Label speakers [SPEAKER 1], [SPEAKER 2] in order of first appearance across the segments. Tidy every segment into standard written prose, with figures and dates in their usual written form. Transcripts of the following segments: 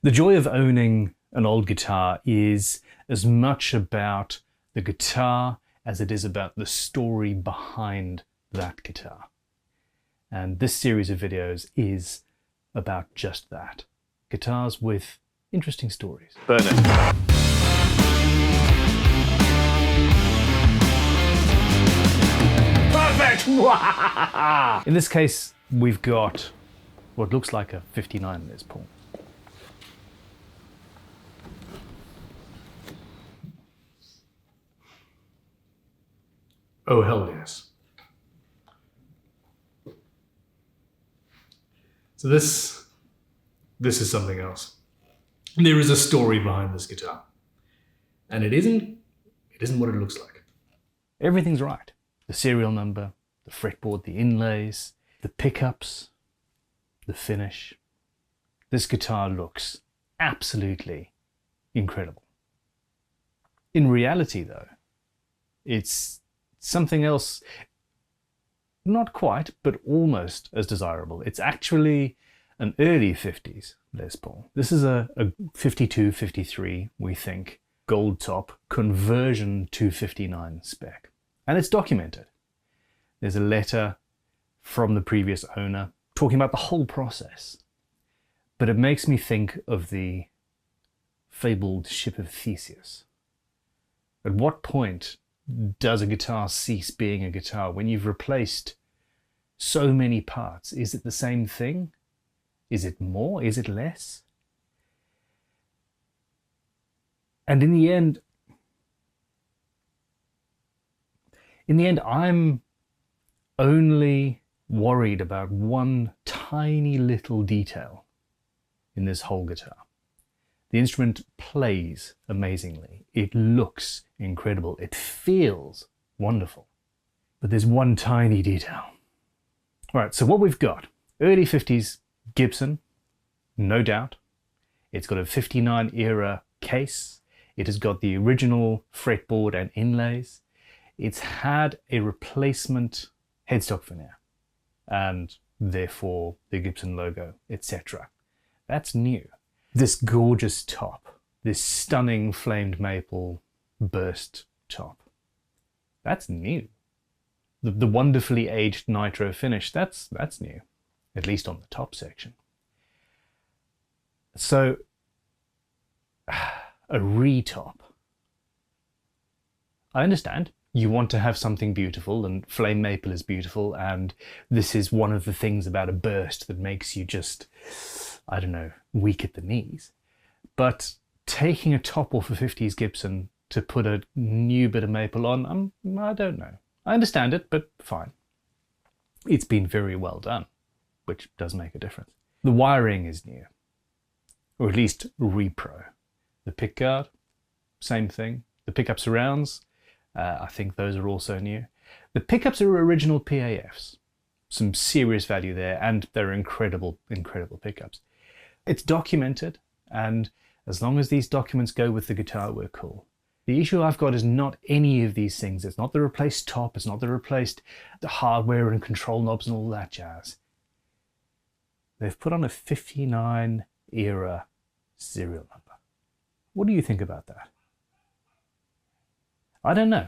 [SPEAKER 1] The joy of owning an old guitar is as much about the guitar as it is about the story behind that guitar. And this series of videos is about just that. Guitars with interesting stories. Burn it. Perfect! In this case, we've got what looks like a 59 Les Paul. Oh, hell yes. So this is something else. There is a story behind this guitar. And it isn't what it looks like. Everything's right. The serial number, the fretboard, the inlays, the pickups, the finish. This guitar looks absolutely incredible. In reality though, it's something else, not quite, but almost as desirable. It's actually an early 50s Les Paul. This is a 52, 53, we think, gold top conversion to 59 spec. And it's documented. There's a letter from the previous owner talking about the whole process. But it makes me think of the fabled ship of Theseus. At what point does a guitar cease being a guitar? When you've replaced so many parts, is it the same thing? Is it more? Is it less? And in the end, I'm only worried about one tiny little detail in this whole guitar. The instrument plays amazingly. It looks incredible. It feels wonderful. But there's one tiny detail. Right, so what we've got, early 50s Gibson, no doubt. It's got a 59 era case. It has got the original fretboard and inlays. It's had a replacement headstock veneer and therefore the Gibson logo, etc. That's new. This gorgeous top, this stunning flamed maple burst top, that's new. The wonderfully aged nitro finish, that's new, at least on the top section. So a retop. I understand. You want to have something beautiful, and flame maple is beautiful, and this is one of the things about a burst that makes you just, I don't know, weak at the knees. But taking a top off a 50s Gibson to put a new bit of maple on, I don't know. I understand it, but fine. It's been very well done, which does make a difference. The wiring is new, or at least repro. The pickguard, same thing. The pickup surrounds, I think those are also new. The pickups are original PAFs. Some serious value there, and they're incredible, incredible pickups. It's documented, and as long as these documents go with the guitar, we're cool. The issue I've got is not any of these things. It's not the replaced top, it's not the replaced the hardware and control knobs and all that jazz. They've put on a 59 era serial number. What do you think about that? I don't know.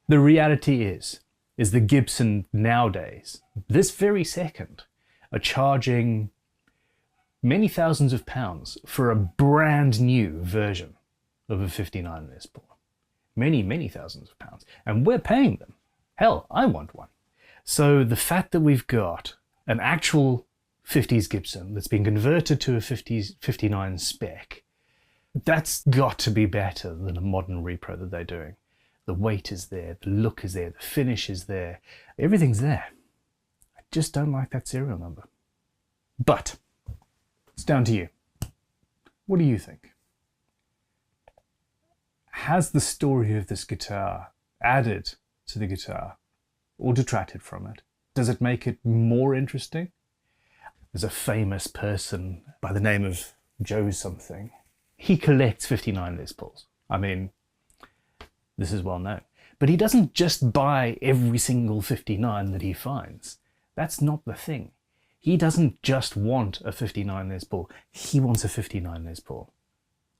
[SPEAKER 1] The reality is the Gibson nowadays, this very second, are charging many thousands of pounds for a brand new version of a 59 Les Paul. Many, many thousands of pounds. And we're paying them. Hell, I want one. So the fact that we've got an actual 50s Gibson that's been converted to a 59 spec, that's got to be better than a modern repro that they're doing. The weight is there, the look is there, the finish is there, everything's there. I just don't like that serial number. But it's down to you. What do you think? Has the story of this guitar added to the guitar or detracted from it? Does it make it more interesting? There's a famous person by the name of Joe something. He collects 59 Les Pauls. I mean, this is well known. But he doesn't just buy every single 59 that he finds. That's not the thing. He doesn't just want a 59 Les Paul, he wants a 59 Les Paul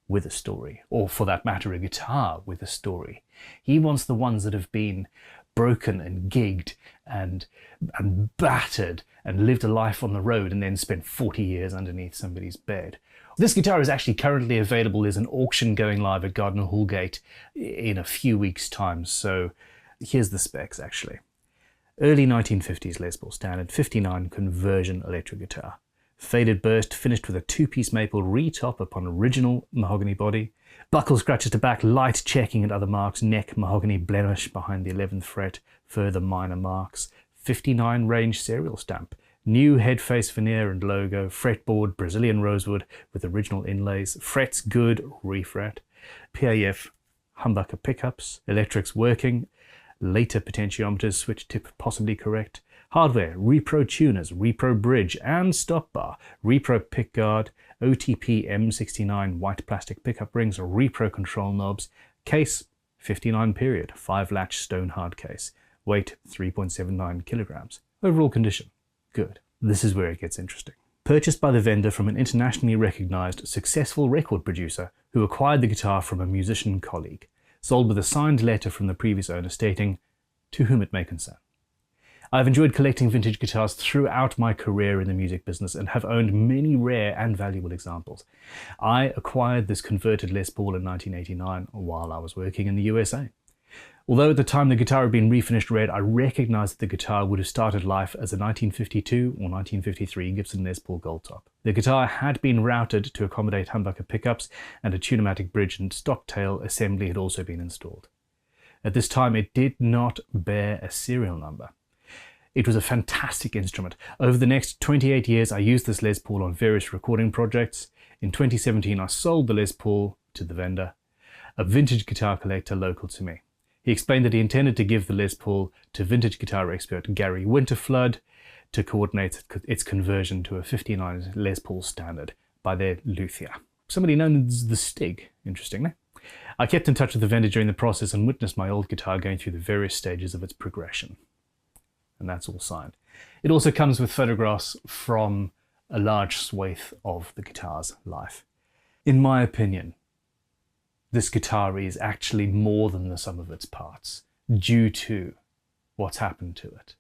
[SPEAKER 1] with a story, or for that matter, a guitar with a story. He wants the ones that have been broken and gigged and battered and lived a life on the road and then spent 40 years underneath somebody's bed. This guitar is actually currently available. There's an auction going live at Gardner Hallgate in a few weeks' time, so here's the specs actually. Early 1950s Les Paul standard 59 conversion electric guitar. Faded burst finished with a two-piece maple retop upon original mahogany body. Buckle scratches to back, light checking and other marks, neck mahogany blemish behind the 11th fret, further minor marks. 59 range serial stamp. New headface veneer and logo, fretboard Brazilian rosewood with original inlays, frets good, refret. PAF humbucker pickups, electrics working, later potentiometers, switch tip possibly correct. Hardware, Repro tuners, Repro bridge and stop bar, Repro pickguard, OTP M69 white plastic pickup rings, Repro control knobs. Case, 59 period, 5 latch stone hard case. Weight, 3.79 kilograms. Overall condition, good. This is where it gets interesting. Purchased by the vendor from an internationally recognized, successful record producer who acquired the guitar from a musician colleague. Sold with a signed letter from the previous owner stating, "To whom it may concern." I've enjoyed collecting vintage guitars throughout my career in the music business and have owned many rare and valuable examples. I acquired this converted Les Paul in 1989 while I was working in the USA. Although at the time the guitar had been refinished red, I recognized that the guitar would have started life as a 1952 or 1953 Gibson Les Paul Gold Top. The guitar had been routed to accommodate humbucker pickups, and a tunematic bridge and stop tail assembly had also been installed. At this time it did not bear a serial number. It was a fantastic instrument. Over the next 28 years, I used this Les Paul on various recording projects. In 2017, I sold the Les Paul to the vendor, a vintage guitar collector local to me. He explained that he intended to give the Les Paul to vintage guitar expert Gary Winterflood to coordinate its conversion to a 59 Les Paul standard by their Luthier, somebody known as the Stig, interestingly. I kept in touch with the vendor during the process and witnessed my old guitar going through the various stages of its progression. And that's all signed. It also comes with photographs from a large swathe of the guitar's life. In my opinion, this guitar is actually more than the sum of its parts, due to what's happened to it,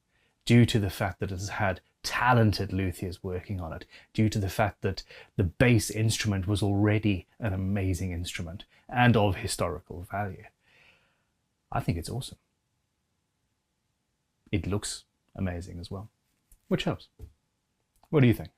[SPEAKER 1] due to the fact that it has had talented luthiers working on it, due to the fact that the bass instrument was already an amazing instrument and of historical value. I think it's awesome. It looks amazing as well, which helps. What do you think?